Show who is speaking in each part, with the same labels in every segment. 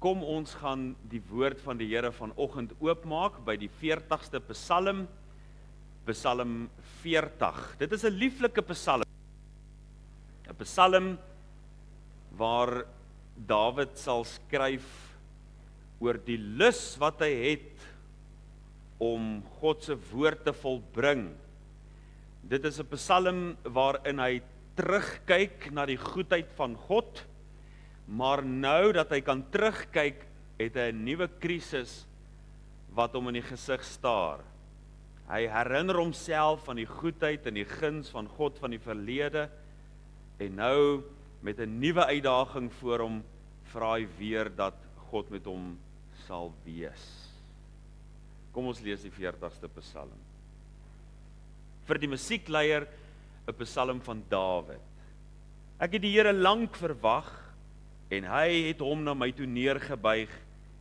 Speaker 1: Kom ons gaan die woord van die Here vanoggend oopmaak by die 40ste Psalm, Psalm 40. Dit is 'n lieflike Psalm. 'n Psalm waar Dawid sal skryf oor die lus wat hy het om God se woord te volbring. Dit is 'n Psalm waarin hy terugkyk na die goedheid van God, maar nou dat hy kan terugkyk, het hy 'n nuwe krisis wat hom in die gesig staar. Hy herinner homself van die goedheid en die guns van God van die verlede, en nou met 'n nuwe uitdaging voor hom, vra hy weer dat God met hom sal wees. Kom ons lees die 40ste Psalm. Vir die musiekleier 'n Psalm van Dawid. Ek het die Here lank verwag, en hy het hom na my toe neergebuig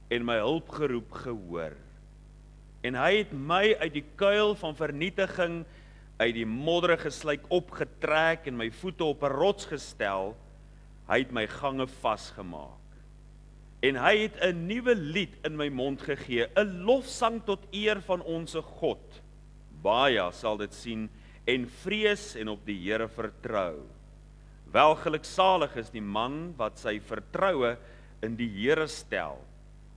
Speaker 1: en my hulp geroep gehoor. En hy het my uit die kuil van vernietiging, uit die modderige sluik opgetrek en my voete op 'n rots gestel. Hy het my gange vasgemaak. En hy het 'n nuwe lied in my mond gegee, 'n lofsang tot eer van onsse God. Baie sal dit sien en vrees en op die Here vertrou. Welgeluksalig is die man wat sy vertroue in die Here stel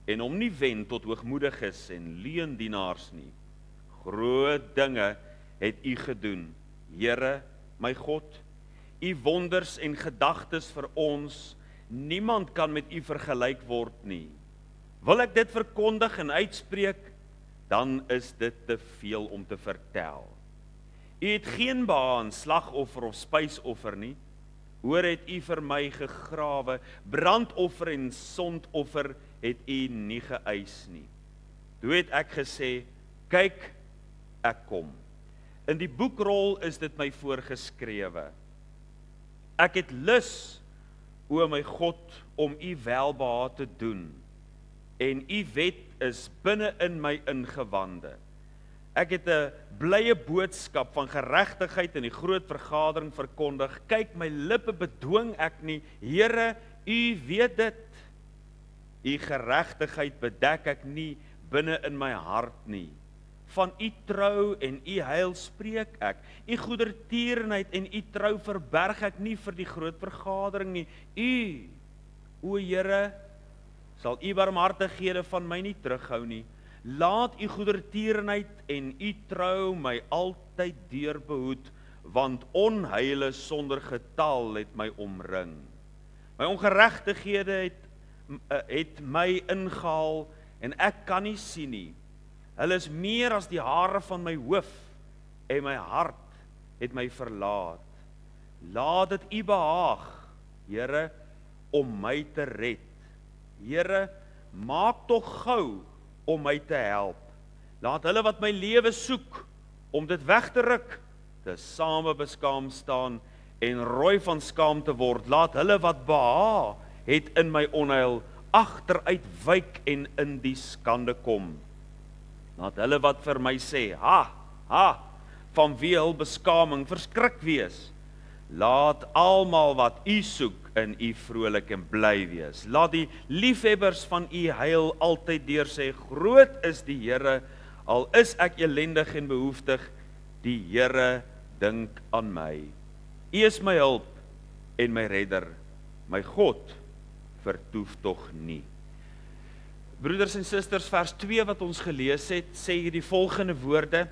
Speaker 1: en hom nie wend tot hoogmoediges en leendienaars nie. Groot dinge het U gedoen, Here, my God. U wonders en gedagtes vir ons, niemand kan met U vergelyk word nie. Wil ek dit verkondig en uitspreek, dan is dit te veel om te vertel. U het geen behaag aan slagoffer of spysoffer nie. Hoor, het U vir my gegrawe, brandoffer en sondoffer het U nie geëis nie. Toe het ek gesê, kyk, ek kom. In die boekrol is dit my voorgeskrewe. Ek het lus, o my God, om U welbehaag te doen, en U wet is binne in my ingewande. Ek het 'n blye boodskap van geregtigheid in die groot vergadering verkondig. Kyk, my lippe bedwing ek nie, Here, U weet dit. U geregtigheid bedek ek nie binne in my hart nie. Van U trou en U heil spreek ek. U goedertierenheid en U trou verberg ek nie vir die groot vergadering nie. U, o Here, sal U barmhartighede van my nie terughou nie. Laat U goedertierenheid en U trou my altyd deurbehoed, want onheile sonder getal het my omring. My ongeregtighede het my ingehaal en ek kan nie sien nie. Hulle is meer as die hare van my hoof en my hart het my verlaat. Laat dit U behaag, Here, om my te red. Here, maak tog gou om my te help. Laat hulle wat my lewe soek om dit weg te ruk, te same beskaam staan en rooi van skaamte word. Laat hulle wat behaag het in my onheil agteruit wyk en in die skande kom. Laat hulle wat vir my sê, ha, ha, van wie hul beskaming verskrik wees. Laat almal wat U soek in U vrolik en bly wees. Laat die liefhebbers van U heil altyd deur sê, groot is die Here, al is ek elendig en behoeftig, die Here dink aan my. U is my hulp en my redder, my God vertoef tog nie. Broeders en susters, vers 2 wat ons gelees het, sê hier die volgende woorde,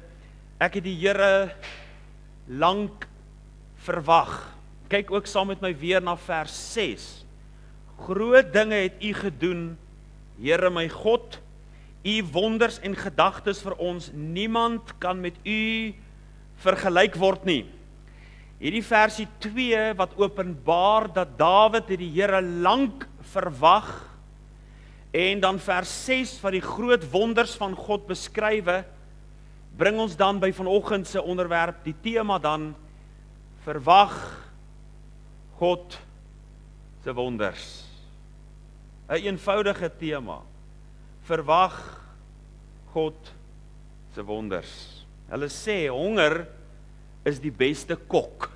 Speaker 1: ek het die Here lank verwag. Kyk ook saam met my weer na vers 6. Groot dinge het U gedoen, Here my God, U wonders en gedagtes vir ons, niemand kan met U vergelyk word nie. Hierdie versie 2 wat openbaar dat Dawid het die Here lank verwag, en dan vers 6 wat die groot wonders van God beskrywe, bring ons dan by vanoggend se onderwerp, die tema dan, verwag God se wonders. 'n eenvoudige tema. Verwag God se wonders. Hulle sê honger is die beste kok.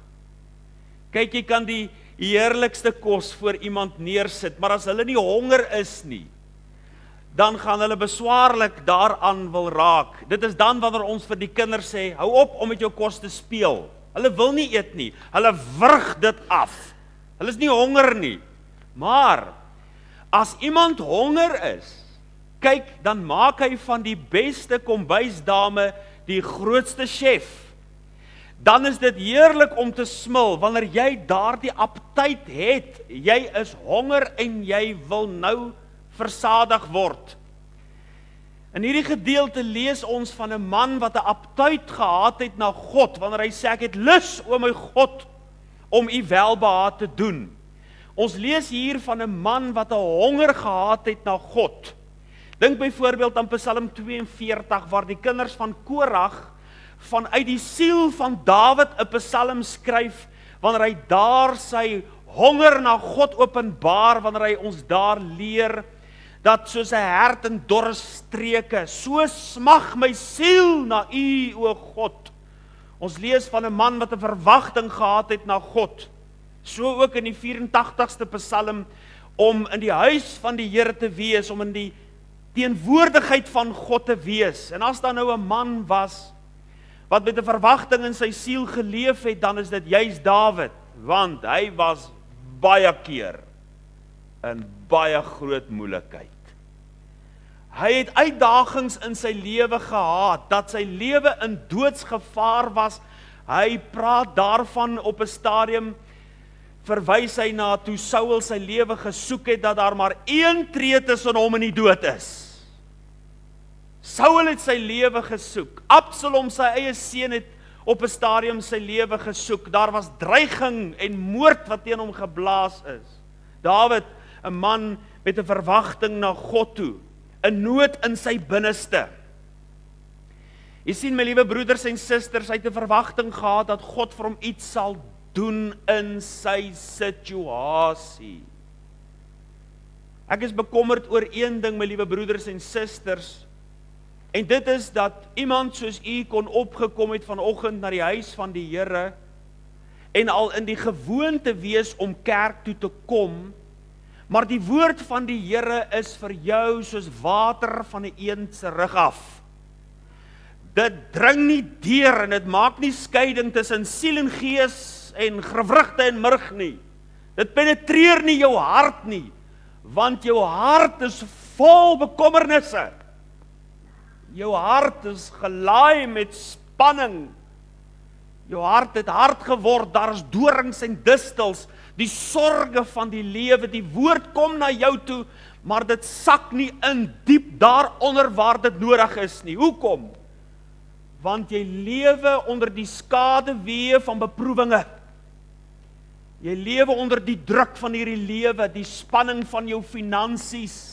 Speaker 1: Kyk, jy kan die heerlikste kos voor iemand neersit, maar as hulle nie honger is nie, dan gaan hulle beswaarlik daaraan wil raak. Dit is dan wanneer ons vir die kinders sê, hou op om met jou kos te speel. Hulle wil nie eet nie, hulle wurg dit af. Hulle is nie honger nie. Maar, as iemand honger is, kyk, dan maak hy van die beste kombuisdame die grootste chef. Dan is dit heerlik om te smil, wanneer jy daardie aptyt het, jy is honger en jy wil nou versadig word. In hierdie gedeelte lees ons van 'n man wat 'n aptyt gehad het na God, wanneer hy sê, ek het lus, o my God, om u welbehae te doen. Ons lees hier van 'n man wat 'n honger gehad het na God. Dink byvoorbeeld aan Psalm 42, waar die kinders van Korag vanuit die siel van Dawid 'n psalm skryf, wanneer hy daar sy honger na God openbaar, wanneer hy ons daar leer, dat soos 'n hert in dorre streke, so smag my siel na u, o God. Ons lees van 'n man wat 'n verwagting gehad het na God. So ook in die 84ste Psalm, om in die huis van die Here te wees, om in die teenwoordigheid van God te wees. En as daar nou 'n man was, wat met 'n verwagting in sy siel geleef het, dan is dit juis Dawid, want hy was baie keer in baie groot moeilikheid. Hy het uitdagings in sy lewe gehad, dat sy lewe in doodsgevaar was. Hy praat daarvan op 'n stadium, verwys hy na toe Saul sy lewe gesoek het, dat daar maar een tree tussen hom en die dood is. Saul het sy lewe gesoek. Absalom, sy eie seun, het op 'n stadium sy lewe gesoek. Daar was dreiging en moord wat teen hom geblaas is. Dawid, 'n man met 'n verwagting na God toe, 'n nood in sy binneste. Jy sien, my liewe broeders en susters, hy het 'n verwagting gehad dat God vir hom iets sal doen in sy situasie. Ek is bekommerd oor een ding, my liewe broeders en susters, en dit is dat iemand soos u kon opgekom het vanoggend na die huis van die Here, en al in die gewoonte wees om kerk toe te kom, maar die woord van die Here is vir jou soos water van 'n eend se rug af. Dit dring nie deur en dit maak nie skeiding tussen siel en gees en gewrigte en murg nie. Dit penetreer nie jou hart nie, want jou hart is vol bekommernisse. Jou hart is gelaai met spanning. Jou hart het hard geword, daar is dorings en distels, die sorge van die lewe, die woord kom na jou toe, maar dit sak nie in diep daaronder waar dit nodig is nie. Hoekom? Want jy lewe onder die skaduwee van beproewinge. Jy lewe onder die druk van hierdie lewe, die spanning van jou finansies,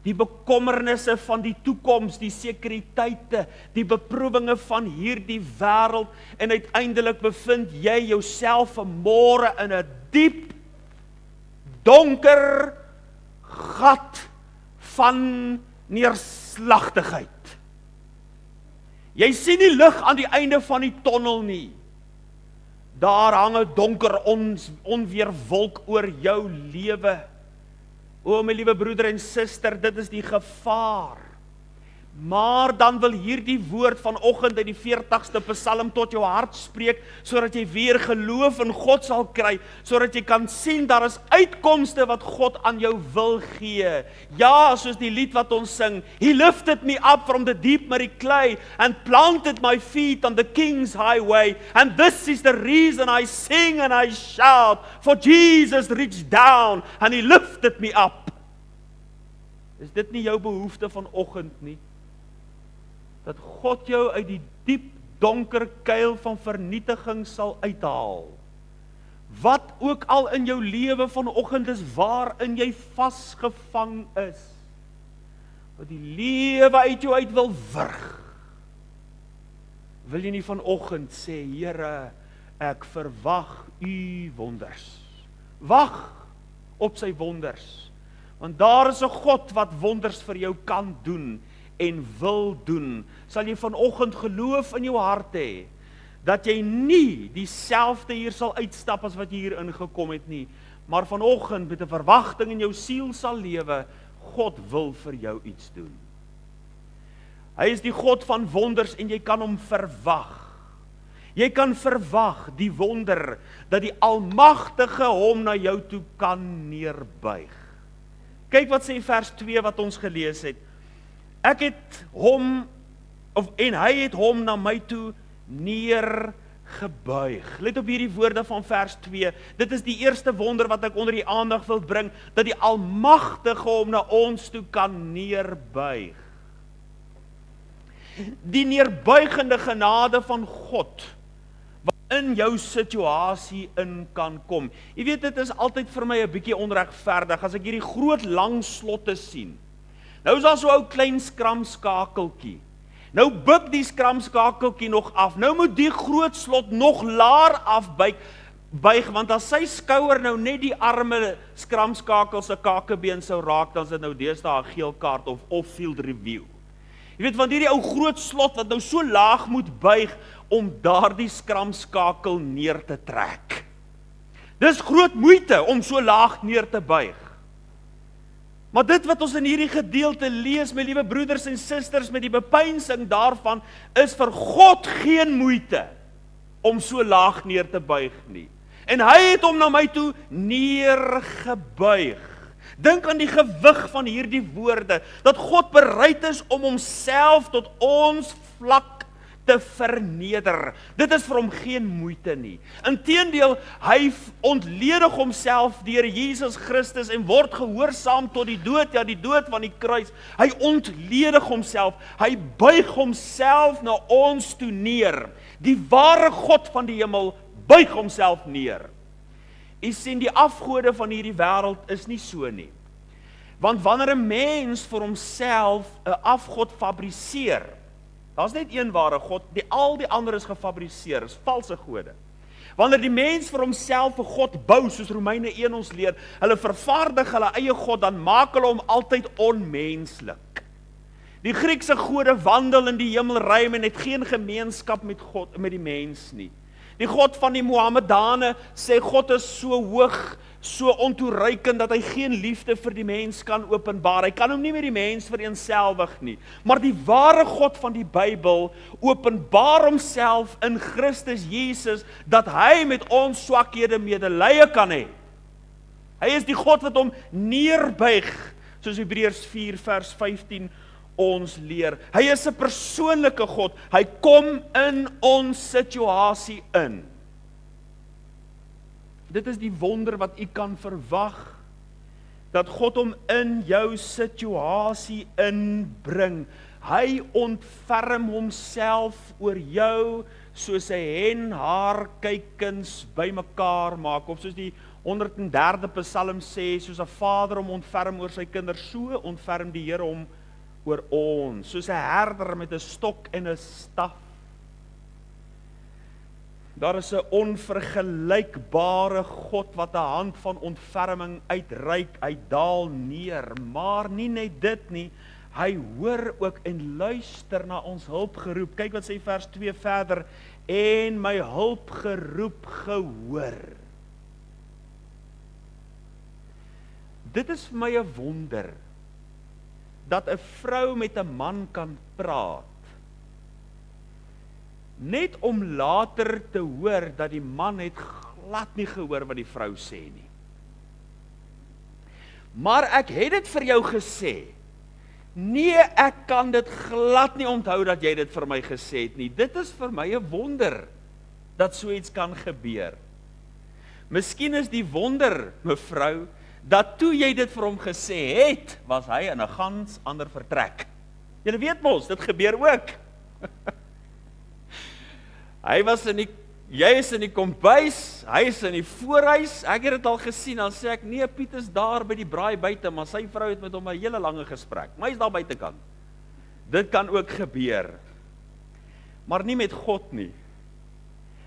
Speaker 1: die bekommernisse van die toekoms, die sekuriteite, die beproewinge van hierdie wêreld, en uiteindelik bevind jy jouself vanmôre in 'n diep, donker gat van neerslagtigheid. Jy sien nie lig aan die einde van die tonnel nie. Daar hang 'n donker onweerwolk oor jou lewe. O my liewe broeder en suster, dit is die gevaar. Maar dan wil hierdie woord vanoggend uit die 40ste Psalm tot jou hart spreek, sodat jy weer geloof in God sal kry, sodat jy kan sien daar is uitkomste wat God aan jou wil gee. Ja, soos die lied wat ons sing, He lifted me up from the deep miry clay and planted my feet on the King's highway, and this is the reason I sing and I shout, for Jesus reached down and He lifted me up. Is dit nie jou behoefte vanoggend nie? Dat God jou uit die diep donker kuil van vernietiging sal uithaal. Wat ook al in jou lewe vanoggend is waarin jy vasgevang is, wat die lewe uit jou uit wil wurg, wil jy nie vanoggend sê, Here, ek verwag u wonders. Wag op sy wonders, want daar is 'n God wat wonders vir jou kan doen en wil doen. Sal jy vanoggend geloof in jou hart hê, dat jy nie dieselfde hier sal uitstap as wat jy hier ingekom het nie, maar vanoggend met 'n verwagting in jou siel sal lewe, God wil vir jou iets doen. Hy is die God van wonders en jy kan hom verwag. Jy kan verwag die wonder dat die Almagtige hom na jou toe kan neerbuig. Kyk wat sê vers 2 wat ons gelees het. Ek het hom, en hy het hom na my toe neergebuig. Let op hierdie woorde van vers 2. Dit is die eerste wonder wat ek onder die aandag wil bring, dat die Almagtige hom na ons toe kan neerbuig. Die neerbuigende genade van God, wat in jou situasie in kan kom. Jy weet, dit is altyd vir my 'n bietjie onregverdig, as ek hierdie groot lang slotte sien. Nou is daar so 'n ou klein skramskakeltjie. Nou buig die skramskakeltjie nog af. Nou moet die groot slot nog laer afbuig, want as sy skouer nou net die arme skramskakel se kakebeen sou raak, dan is dit nou deesdae 'n geel kaart of off-field review. Jy weet, want hierdie ou groot slot wat nou so laag moet buig om daardie skramskakel neer te trek. Dis groot moeite om so laag neer te buig. Maar dit wat ons in hierdie gedeelte lees, my liewe broeders en susters, met die bepeinsing daarvan, is vir God geen moeite om so laag neer te buig nie. En hy het hom na my toe neergebuig. Dink aan die gewig van hierdie woorde, dat God bereid is om homself tot ons vlak te verneder. Dit is vir hom geen moeite nie. Inteendeel, hy ontledig homself deur Jesus Christus en word gehoorsaam tot die dood, ja die dood van die kruis. Hy ontledig homself, hy buig homself na ons toe neer. Die ware God van die hemel buig homself neer. U sien, die afgode van hierdie wêreld is nie so nie. Want wanneer 'n mens vir homself 'n afgod fabriseer, daar's net een ware God, al die ander is gefabriseer, is valse gode. Wanneer die mens vir homself 'n God bou, soos Romeine 1 ons leer, hulle vervaardig hulle eie God, dan maak hulle hom altyd onmenslik. Die Griekse gode wandel in die hemelruim en het geen gemeenskap met God, met die mens nie. Die God van die Mohammedane sê God is so hoog, so ontoereikend dat hy geen liefde vir die mens kan openbaar. Hy kan hom nie met die mens vereenselwig nie. Maar die ware God van die Bybel openbaar homself in Christus Jesus, dat hy met ons swakhede medelee kan hê. Hy is die God wat hom neerbuig, soos Hebreërs 4 vers 15 ons leer. Hy is 'n persoonlike God. Hy kom in ons situasie in. Dit is die wonder wat u kan verwag, dat God hom in jou situasie inbring. Hy ontferm homself oor jou, soos 'n hen haar kykens bymekaar maak, of soos die 103de Psalm sê, soos 'n vader hom ontferm oor sy kinders, so ontferm die Here hom oor ons, soos 'n herder met 'n stok en 'n staf. Daar is 'n onvergelykbare God wat 'n hand van ontferming uitreik, uitdaal neer, maar nie net dit nie, hy hoor ook en luister na ons hulpgeroep. Kyk wat sê vers 2 verder, en my hulpgeroep gehoor. Dit is vir my 'n wonder, dat 'n vrou met 'n man kan praat, net om later te hoor dat die man het glad nie gehoor wat die vrou sê nie. Maar ek het dit vir jou gesê. Nee, ek kan dit glad nie onthou dat jy dit vir my gesê het nie. Dit is vir my 'n wonder dat so iets kan gebeur. Miskien is die wonder, mevrou, dat toe jy dit vir hom gesê het, was hy in 'n gans ander vertrek. Julle weet mos, dit gebeur ook. Hy was jy is in die kombuis, hy is in die voorhuis, ek het dit al gesien, dan sê ek, nee, Piet is daar by die braai buite, maar sy vrou het met hom 'n hele lange gesprek, maar hy is daar buitekant. Dit kan ook gebeur, maar nie met God nie.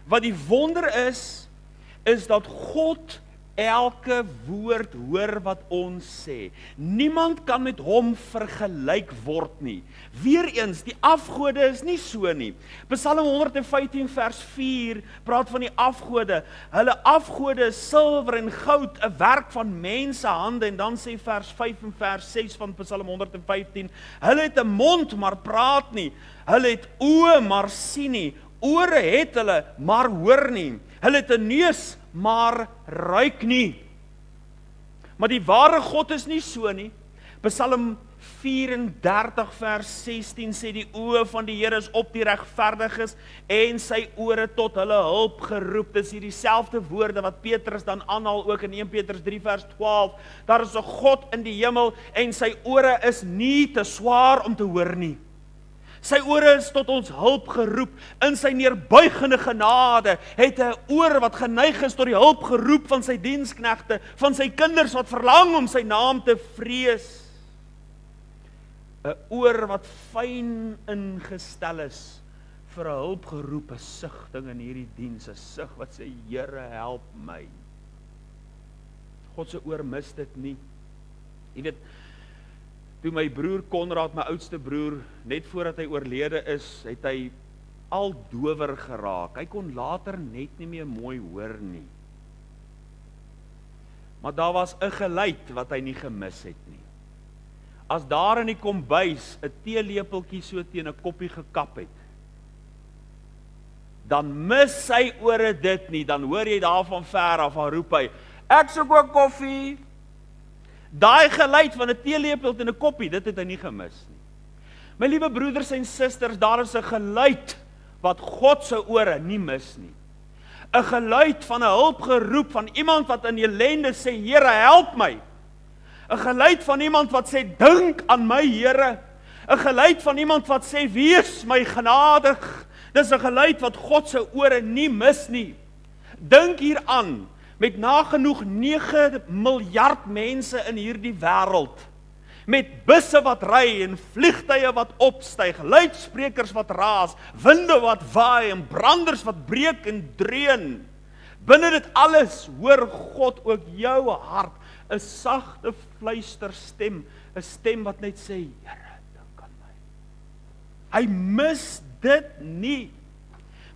Speaker 1: Wat die wonder is dat God elke woord hoor wat ons sê. Niemand kan met hom vergelyk word nie. Weereens, die afgode is nie so nie. Psalm 115 vers 4 praat van die afgode. Hulle afgode is silwer en goud, 'n werk van mense hande. En dan sê vers 5 en vers 6 van Psalm 115, hulle het 'n mond, maar praat nie. Hulle het oë, maar sien nie. Ore het hulle, maar hoor nie. Hulle het 'n neus, maar ruik nie. Maar die ware God is nie so nie. Psalm 34 vers 16 sê die oë van die Here is op die regverdiges en sy ore tot hulle hulp geroep. Dis hier dieselfde woorde wat Petrus dan aanhaal ook in 1 Petrus 3 vers 12. Daar is 'n God in die hemel en sy ore is nie te swaar om te hoor nie. Sy ore is tot ons hulp geroep. In sy neerbuigende genade het 'n oor wat geneig is tot die hulp geroep van sy diensknegte, van sy kinders wat verlang om sy naam te vrees. 'n Oor wat fyn ingestel is vir 'n hulpgeroepe sigting in hierdie diens, 'n sig wat sê, Here, help my. God se oor mis dit nie. Jy weet, toe my broer Konrad, my oudste broer, net voordat hy oorlede is, het hy al dower geraak. Hy kon later net nie meer mooi hoor nie. Maar daar was 'n geluid wat hy nie gemis het nie. As daar in die kombuis 'n teelepeltjie so teen 'n koppie gekap het, dan mis sy ore dit nie, dan hoor jy daar van ver af, dan roep hy, ek soek ook koffie. Daai geluid van 'n teelepel teen 'n koppie, dit het hy nie gemis nie. My liewe broeders en susters, daar is 'n geluid wat God se ore nie mis nie. 'n Geluid van 'n hulpgeroep van iemand wat in ellende sê, Here, help my. 'n Geluid van iemand wat sê, dink aan my Here. 'n Geluid van iemand wat sê, wees my genadig. Dis 'n geluid wat God se ore nie mis nie. Dink hieraan, met nagenoeg 9 miljard mense in hierdie wêreld, met busse wat ry en vliegtye wat opstyg, luidsprekers wat raas, winde wat waai en branders wat breek en dreun. Binne dit alles hoor God ook jou hart, 'n sagte fluisterstem, 'n stem wat net sê, Here, dink aan my. Hy mis dit nie.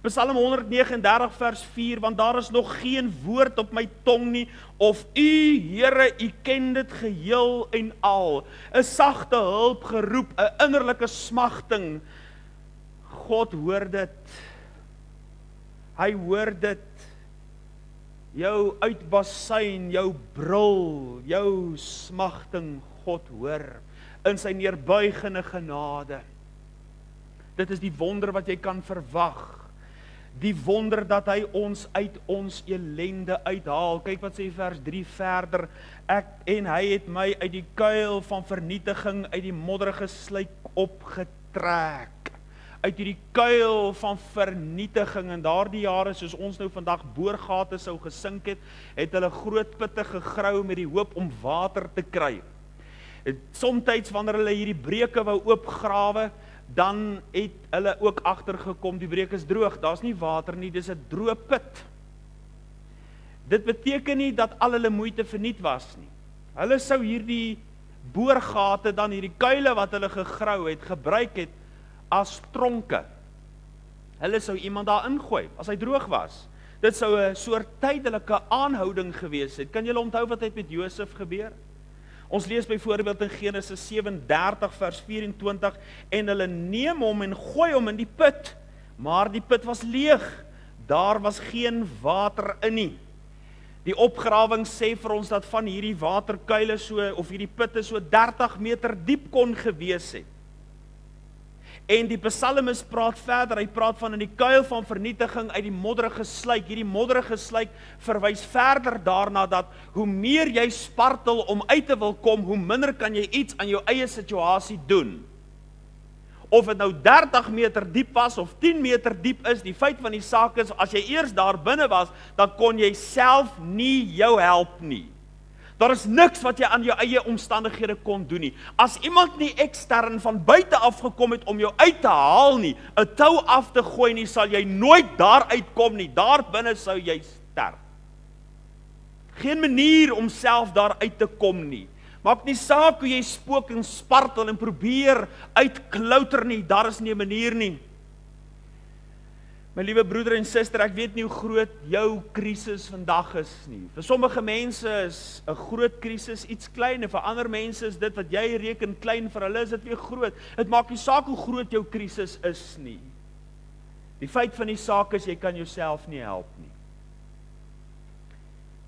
Speaker 1: Psalm 139 vers 4, want daar is nog geen woord op my tong nie, of U, Here, U ken dit geheel en al. 'n Sagte hulp geroep, 'n innerlike smagting. God hoor dit. Hy hoor dit. Jou uitbasuin, jou brul, jou smagting, God hoor. In sy neerbuigende genade. Dit is die wonder wat jy kan verwag. Die wonder dat hy ons uit ons ellende uithaal. Kyk wat sê vers 3 verder. En hy het my uit die kuil van vernietiging, uit die modderige sluik opgetrek. Uit hierdie kuil van vernietiging. In daardie jare, soos ons nou vandag boorgate sou gesink het hulle groot putte gegrou met die hoop om water te kry. Somtyds wanneer hulle hierdie breuke wou oopgrawe, dan het hulle ook agtergekom, die breuk is droog, daar's nie water nie, dis 'n droë put. Dit beteken nie dat al hulle moeite verniet was nie. Hulle sou hierdie boorgate, dan hierdie kuile wat hulle gegrou het, gebruik het as tronke. Hulle sou iemand daar ingooi, as hy droog was. Dit sou 'n soort tydelike aanhouding gewees het. Kan julle onthou wat het met Josef gebeur? Ons lees byvoorbeeld in Genesis 37 vers 24, en hulle neem hom en gooi hom in die put, maar die put was leeg, daar was geen water in nie. Die opgrawing sê vir ons dat van hierdie waterkuile of hierdie putte so 30 meter diep kon gewees het. En die psalmis praat verder, hy praat van in die kuil van vernietiging uit die modderige sluik. Hierdie modderige sluik verwys verder daarna dat hoe meer jy spartel om uit te wil kom, hoe minder kan jy iets aan jou eie situasie doen. Of het nou 30 meter diep was of 10 meter diep is, die feit van die saak is, as jy eers daar binne was, dan kon jy self nie jou help nie. Daar is niks wat jy aan jou eie omstandighede kon doen nie. As iemand nie ekstern van buite af gekom het om jou uit te haal nie, 'n tou af te gooi nie, sal jy nooit daar uitkom nie. Daar binne sou jy sterf. Geen manier om self daar uit te kom nie. Maak nie saak hoe jy spook en spartel en probeer uitklouter nie, daar is nie 'n manier nie. My liewe broeder en suster, ek weet nie hoe groot jou krisis vandag is nie. Vir sommige mense is 'n groot krisis iets klein, en vir ander mense is dit wat jy reken klein, vir hulle is dit weer groot. Dit maak nie saak hoe groot jou krisis is nie. Die feit van die saak is, jy kan jouself nie help nie.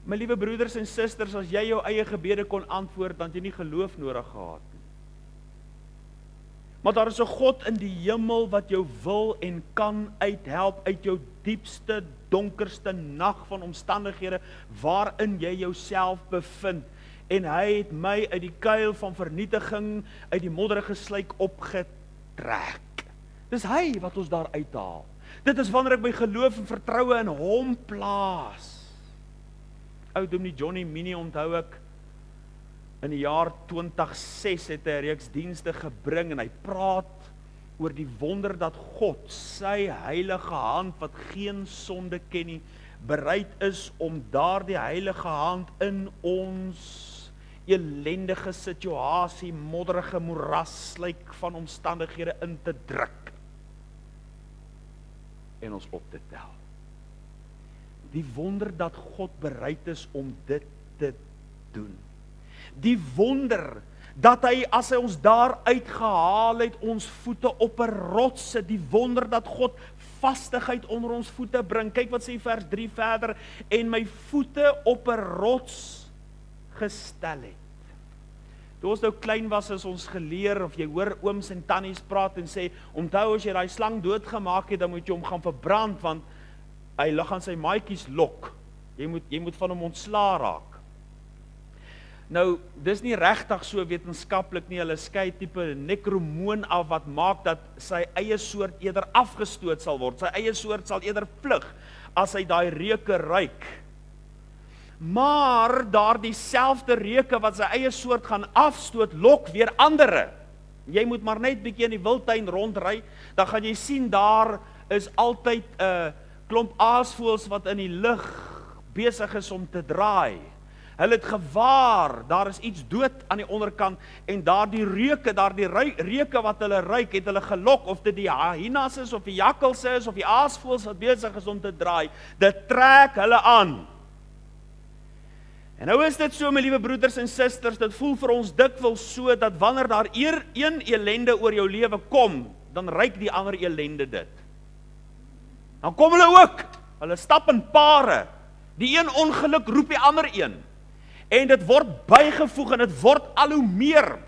Speaker 1: My liewe broeders en susters, as jy jou eie gebede kon antwoord, dan het jy nie geloof nodig gehad nie. Maar daar is 'n God in die hemel wat jou wil en kan uithelp uit jou diepste, donkerste nag van omstandighede waarin jy jouself bevind. En hy het my uit die kuil van vernietiging, uit die modderige sluik opgetrek. Dis hy wat ons daar uithaal. Dit is wanneer ek my geloof en vertroue in hom plaas. Ou dominee Johnny Minnie, onthou ek, in die jaar 2006 het hy 'n reeks dienste gebring en hy praat oor die wonder dat God sy heilige hand wat geen sonde ken nie, bereid is om daardie heilige hand in ons elendige situasie, modderige moeraslyk van omstandighede in te druk en ons op te tel. Die wonder dat God bereid is om dit te doen. Die wonder dat hy, as hy ons daar uitgehaal het, ons voete op 'n rots sit. Die wonder dat God vastigheid onder ons voete bring. Kyk wat sê vers 3 verder, en my voete op 'n rots gestel het. Toe ons nou klein was, is ons geleer, of jy hoor ooms en tannies praat en sê, onthou as jy daai slang doodgemaak het, dan moet jy hom gaan verbrand, want hy lig aan sy maatjies lok. Jy moet van hom ontslaa raak. Nou, dis nie regtig so wetenskaplik nie, hulle skei tipe nekromoon af wat maak dat sy eie soort eerder afgestoot sal word. Sy eie soort sal eerder vlug as hy daai reuke ruik. Maar daardie selfde reuke wat sy eie soort gaan afstoot, lok weer andere. Jy moet maar net bietjie in die wildtuin rondry, dan gaan jy sien daar is altyd 'n klomp aasvoëls wat in die lug besig is om te draai. Hulle het gewaar, daar is iets dood aan die onderkant, en daardie reuke wat hulle ruik, het hulle gelok, of dit die hyenas is, of die jakkals is, of die aasvoëls wat besig is om te draai. Dit trek hulle aan. En nou is dit so, my liewe broeders en susters, dit voel vir ons dikwels so, dat wanneer daar een elende oor jou lewe kom, dan ruik die ander elende dit. Dan kom hulle ook, hulle stap in pare, die een ongeluk roep die ander een, en dit word bygevoeg, en dit word al hoe meer,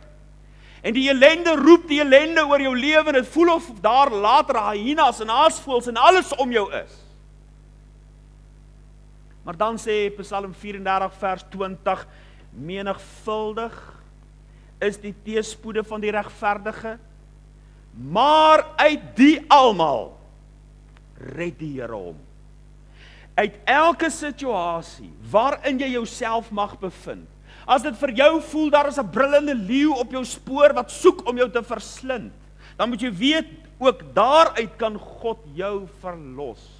Speaker 1: en die ellende roep die ellende oor jou lewe, en dit voel of daar later hyenas en aasvoëls en alles om jou is. Maar dan sê Psalm 34 vers 20, menigvuldig is die teëspoede van die regverdige, maar uit die almal red die Here hom. Uit elke situasie waarin jy jouself mag bevind, as dit vir jou voel daar is 'n brullende leeu op jou spoor wat soek om jou te verslind, dan moet jy weet, ook daaruit kan God jou verlos.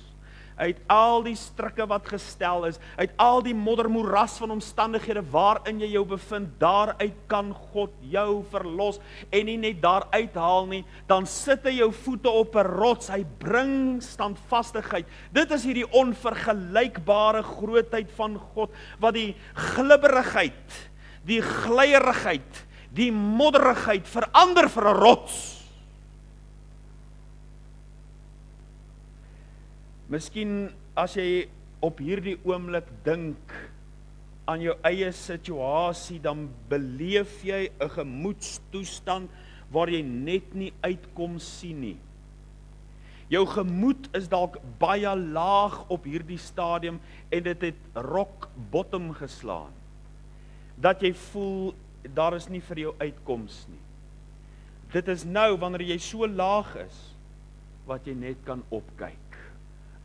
Speaker 1: Uit al die strikke wat gestel is, uit al die moddermoeras van omstandighede waarin jy jou bevind, daaruit kan God jou verlos, en nie net daar uithaal nie, dan sit hy jou voete op 'n rots, hy bring standvastigheid. Dit is hierdie onvergelykbare grootheid van God, wat die glibberigheid, die glyerigheid, die modderigheid verander vir 'n rots. Miskien as jy op hierdie oomblik dink aan jou eie situasie, dan beleef jy 'n gemoedstoestand waar jy net nie uitkom sien nie. Jou gemoed is dalk baie laag op hierdie stadium, en dit het rock bottom geslaan. Dat jy voel, daar is nie vir jou uitkoms nie. Dit is nou, wanneer jy so laag is, wat jy net kan opkyk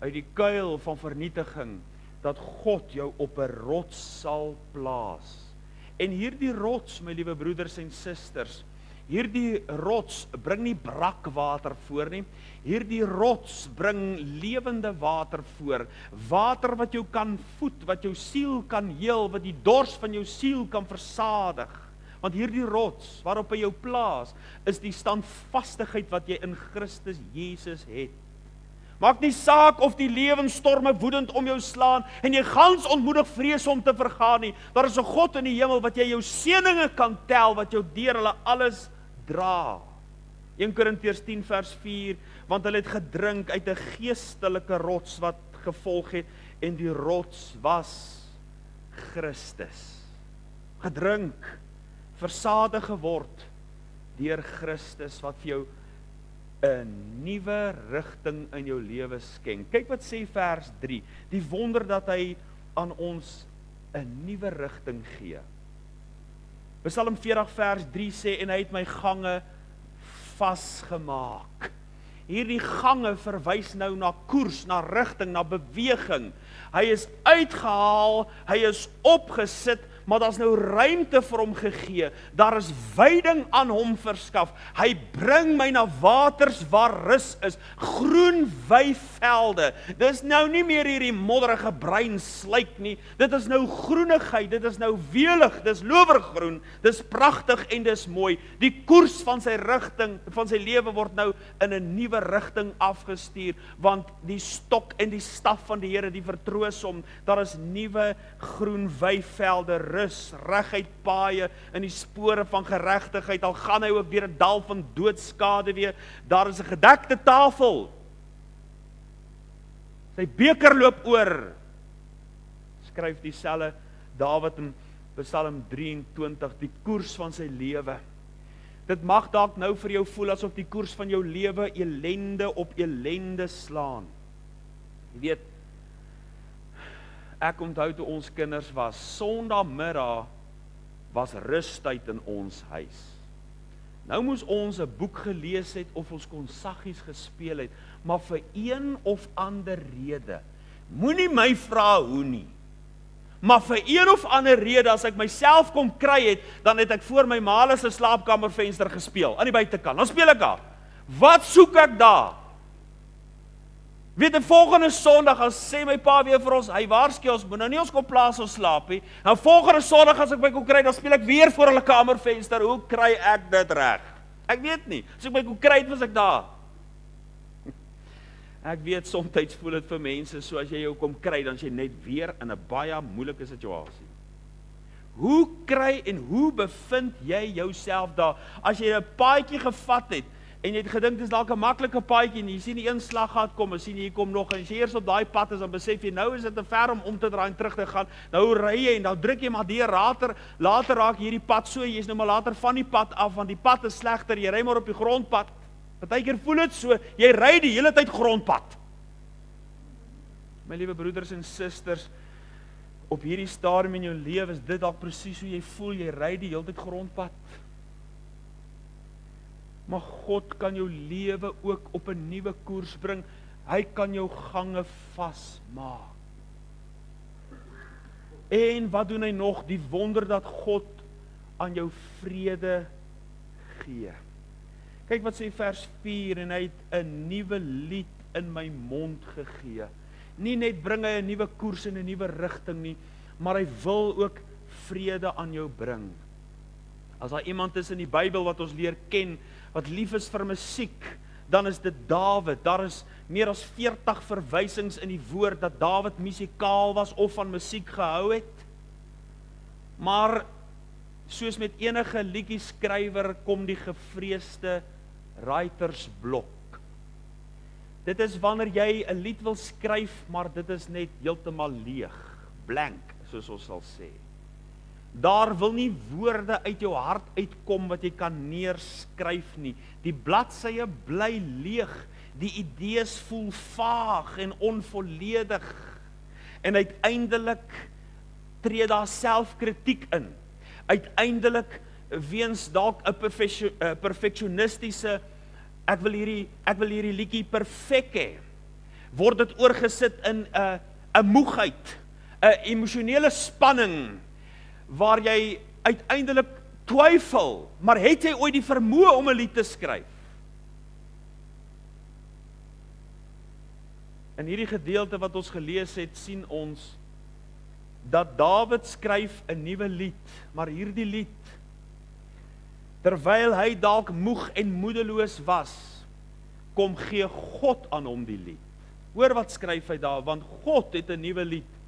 Speaker 1: uit die kuil van vernietiging, dat God jou op 'n rots sal plaas. En hierdie rots, my liewe broeders en susters, Hierdie rots bring nie brakwater voor nie. Hierdie rots bring lewende water voor. Water wat jou kan voed, wat jou siel kan heel, wat die dors van jou siel kan versadig. Want hierdie rots waarop hy jou plaas, is die standvastigheid wat jy in Christus Jesus het. Maak nie saak of die lewensstorme woedend om jou slaan en jy gans ontmoedig vrees om te vergaan nie. Daar is 'n God in die hemel wat jy jou seëninge kan tel, wat jou deur hulle alles dra. 1 Korintiërs 10 vers 4, want hulle het gedrink uit 'n geestelike rots wat gevolg het, en die rots was Christus. Gedrink, versadig geword deur Christus, wat vir jou 'n nuwe rigting in jou lewe skenk. Kyk wat sê vers 3, die wonder dat hy aan ons 'n nuwe rigting gee. Psalm 40 vers 3 sê, en hy het my gange vasgemaak. Hierdie gange verwys nou na koers, na rigting, na beweging. Hy is uitgehaal, hy is opgesit, maar daar's nou ruimte vir hom gegee. Daar is veiding aan hom verskaf. Hy bring my na waters waar rus is, groen weivelde. Dis nou nie meer hierdie modderige bruin sluik nie. Dit is nou groenigheid, dit is nou welig, dis lowergroen, dis pragtig en dis mooi. Die koers van sy rigting, van sy lewe word nou in 'n nuwe rigting afgestuur, want die stok en die staf van die Here, die vertroos hom. Daar is nuwe groen weivelde, rus, reguit paaie in die spore van geregtigheid. Al gaan hy ook deur 'n dal van doodskade weer, daar is 'n gedekte tafel. Sy beker loop oor. Skryf dieselfde Dawid in Psalm 23, die koers van sy lewe. Dit mag dalk nou vir jou voel asof die koers van jou lewe elende op elende slaan. Jy weet, ek onthou toe ons kinders was, Sondagmiddag was rustyd in ons huis. Nou moes ons 'n boek gelees het of ons kon saggies gespeel het, maar vir een of ander rede, moenie my vra hoe nie, maar vir een of ander rede, as ek myself kom kry het, dan het ek voor my ma se slaapkamervenster gespeel, aan die buitekant, dan speel ek daar. Wat soek ek daar? Weet, die volgende Sondag, as sê my pa weer vir ons, hy waarsku ons, moet nou nie ons kom plaas ons slaap nie. Nou volgende Sondag as ek my kom kry, dan speel ek weer voor hulle kamervenster. Hoe kry ek dit reg? Ek weet nie. As ek my kom kry, was ek daar. Ek weet, soms voel dit vir mense, so as jy jou kom kry, dan is jy net weer in 'n baie moeilike situasie. Hoe kry en hoe bevind jy jouself daar? As jy 'n paadjie gevat het, en jy het gedink, dit is dalk 'n maklike paadjie, en jy sien die een slaggat kom, en sien hier kom nog, en as jy eers op daai pad is, dan besef jy, nou is dit te ver om te draai en terug te gaan, nou ry jy, en dan druk jy maar deur, later raak hierdie pad so, jy is nou maar later van die pad af, want die pad is slegter, jy ry maar op die grondpad. Partykeer voel dit so, jy ry die hele tyd grondpad. My liewe broeders en susters, op hierdie stadium in jou lewe is dit dalk presies hoe jy voel, jy ry die hele tyd grondpad. Maar God kan jou lewe ook op 'n nuwe koers bring. Hy kan jou gange vasmaak. En wat doen hy nog? Die wonder dat God aan jou vrede gee. Kyk wat sê vers 4, en hy het 'n nuwe lied in my mond gegee. Nie net bring hy 'n nuwe koers en 'n nuwe rigting nie, maar hy wil ook vrede aan jou bring. As daar iemand is in die Bybel wat ons leer ken, wat lief is vir musiek, dan is dit Dawid. Daar is meer as 40 verwysings in die woord dat Dawid musikaal was of van musiek gehou het. Maar soos met enige liedjieskrywer kom die gevreesde writersblok. Dit is wanneer jy 'n lied wil skryf, maar dit is net heeltemal leeg, blank, soos ons sal sê. Daar wil nie woorde uit jou hart uitkom wat jy kan neerskryf nie. Die bladsye bly leeg, die idees voel vaag en onvolledig. En uiteindelik tree daar selfkritiek in. Uiteindelik weens dalk 'n perfektionistiese ek wil hierdie liedjie perfek hê, word dit oorgesit in 'n moegheid, 'n emosionele spanning waar jy uiteindelik twyfel, maar het jy ooit die vermoë om 'n lied te skryf? In hierdie gedeelte wat ons gelees het, sien ons dat Dawid skryf 'n nuwe lied, maar hierdie lied, terwyl hy dalk moeg en moedeloos was, kom gee God aan hom die lied. Hoor wat skryf hy daar, want God het 'n nuwe lied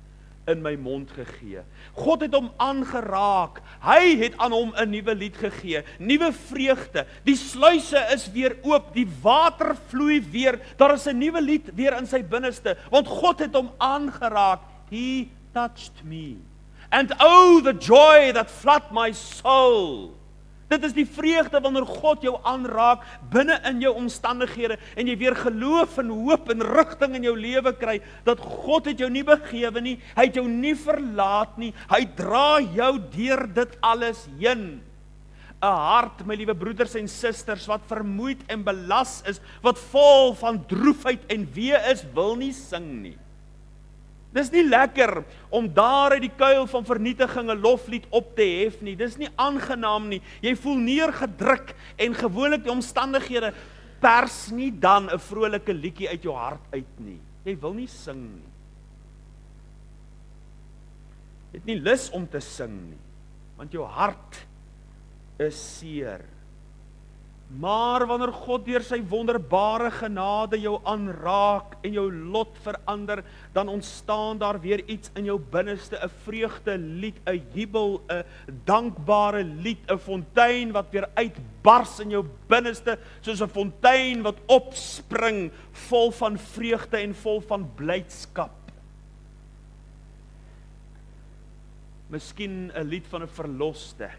Speaker 1: in my mond gegee. God het hom aangeraak, hy het aan hom 'n nuwe lied gegee, nuwe vreugde, die sluise is weer oop, die water vloei weer, daar is 'n nuwe lied weer in sy binneste, want God het hom aangeraak, he touched me, and oh the joy that flood my soul. Dit is die vreugde wanneer God jou aanraak binne in jou omstandighede en jy weer geloof en hoop en rigting in jou lewe kry, dat God het jou nie begewe nie, hy het jou nie verlaat nie, hy dra jou deur dit alles heen. 'n Hart, my liewe broeders en susters, wat vermoeid en belas is, wat vol van droefheid en wee is, wil nie sing nie. Dis nie lekker om daar uit die kuil van vernietiging 'n loflied op te hef nie. Dis nie aangenaam nie. Jy voel neergedruk en gewoonlik die omstandighede pers nie dan 'n vrolike liedjie uit jou hart uit nie. Jy wil nie sing nie. Jy het nie lus om te sing nie, want jou hart is seer. Maar wanneer God deur sy wonderbare genade jou aanraak en jou lot verander, dan ontstaan daar weer iets in jou binneste, 'n vreugde lied, 'n jubel, 'n dankbare lied, 'n fontein wat weer uitbars in jou binneste, soos 'n fontein wat opspring, vol van vreugde en vol van blydskap. Miskien 'n lied van 'n verloste.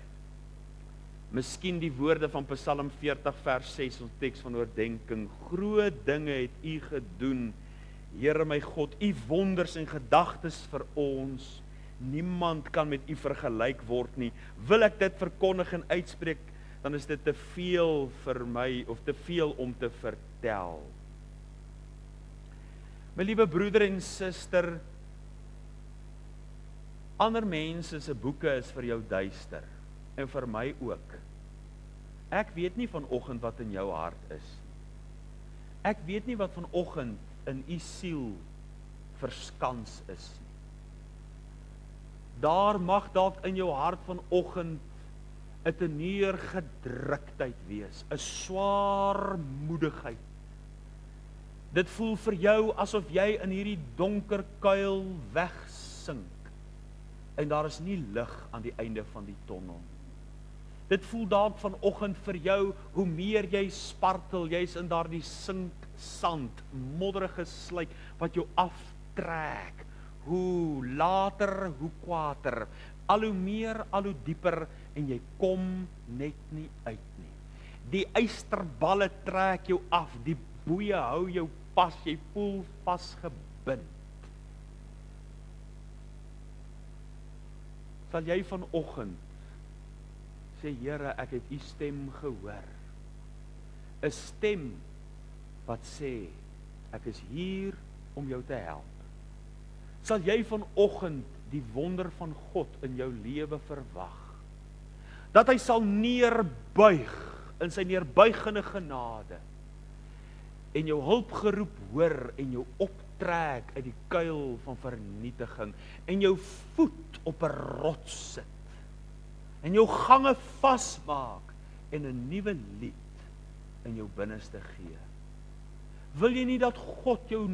Speaker 1: Miskien die woorde van Psalm 40 vers 6, ons teks van oordenking. Groot dinge het U gedoen, Here my God, U wonders en gedagtes vir ons. Niemand kan met U vergelyk word nie. Wil ek dit verkondig en uitspreek, dan is dit te veel vir my, of te veel om te vertel. My liewe broeder en suster, ander mense se boeke is vir jou duister, en vir my ook. Ek weet nie vanoggend wat in jou hart is. Ek weet nie wat vanoggend in u siel verskans is. Daar mag dalk in jou hart vanoggend 'n teneergedruktheid wees, 'n swaarmoedigheid. Dit voel vir jou asof jy in hierdie donker kuil wegsink en daar is nie lig aan die einde van die tonnel. Dit voel dalk vanoggend vir jou, hoe meer jy spartel, jy's in daardie sinksand, modderige sluik, wat jou aftrek, hoe later, hoe kwaader, al hoe meer, al hoe dieper, en jy kom net nie uit nie. Die ysterballe trek jou af, die boeie hou jou pas, jy voel vasgebind. Sal jy vanoggend sê, Here, ek het U stem gehoor. 'n Stem wat sê, ek is hier om jou te help. Sal jy vanoggend die wonder van God in jou lewe verwag? Dat hy sal neerbuig in sy neerbuigende genade en jou hulpgeroep hoor en jou optrek uit die kuil van vernietiging en jou voet op 'n rots sit en jou gange vasmaak en 'n nuwe lied in jou binneste gee. Wil jy nie dat God jou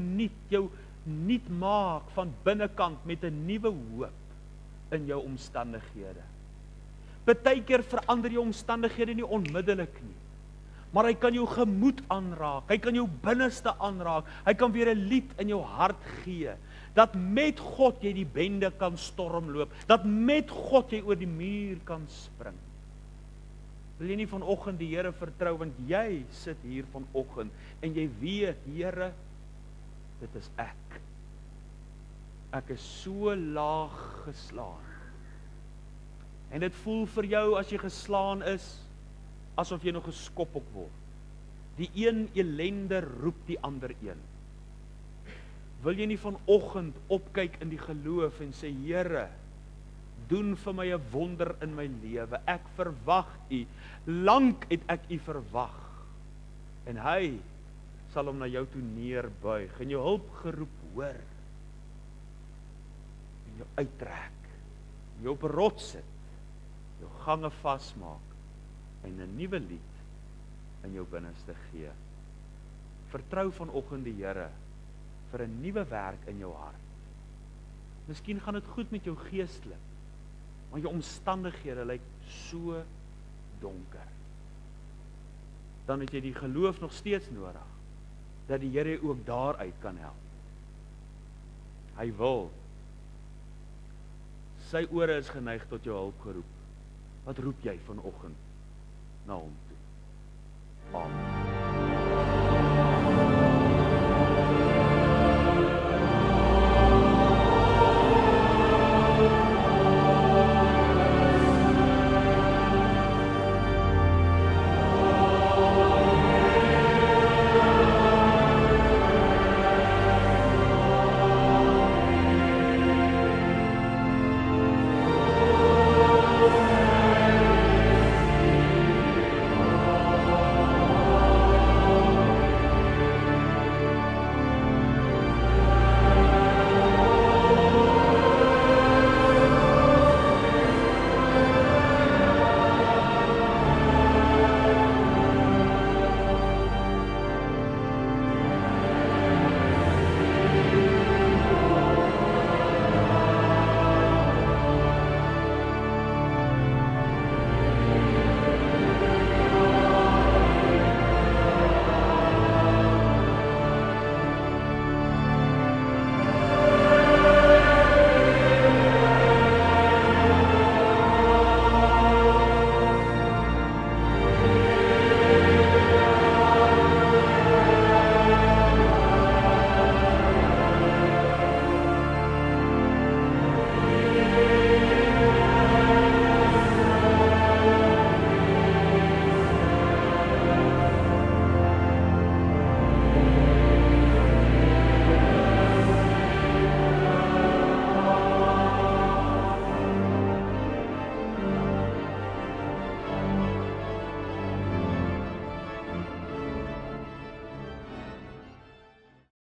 Speaker 1: nuut maak van binnekant met 'n nuwe hoop in jou omstandighede? Partykeer verander jou omstandighede nie onmiddellik nie, maar hy kan jou gemoed aanraak, hy kan jou binneste aanraak, hy kan weer 'n lied in jou hart gee, dat met God jy die bende kan stormloop, dat met God jy oor die muur kan spring. Wil jy nie vanoggend die Here vertrou, want jy sit hier vanoggend en jy weet, Here, dit is ek. Ek is so laag geslaan. En dit voel vir jou as jy geslaan is, asof jy nog geskop op word. Die een ellende roep die ander een. Wil jy nie vanoggend opkyk in die geloof en sê, Here, doen vir my 'n wonder in my lewe. Ek verwag U. Lank het ek U verwag. En hy sal hom na jou toe neerbuig en jou hulpgeroep hoor. En jou uittrek. Jou op 'n rots sit. Jou gange vasmaak en 'n nuwe lied in jou binneste gee. Vertrou vanoggend die Here vir 'n nuwe werk in jou hart. Miskien gaan dit goed met jou geestelik, maar jou omstandighede lyk so donker. Dan het jy die geloof nog steeds nodig, dat die Here ook daaruit kan help. Hy wil. Sy ore is geneig tot jou hulp geroep. Wat roep jy vanoggend na hom toe? Amen.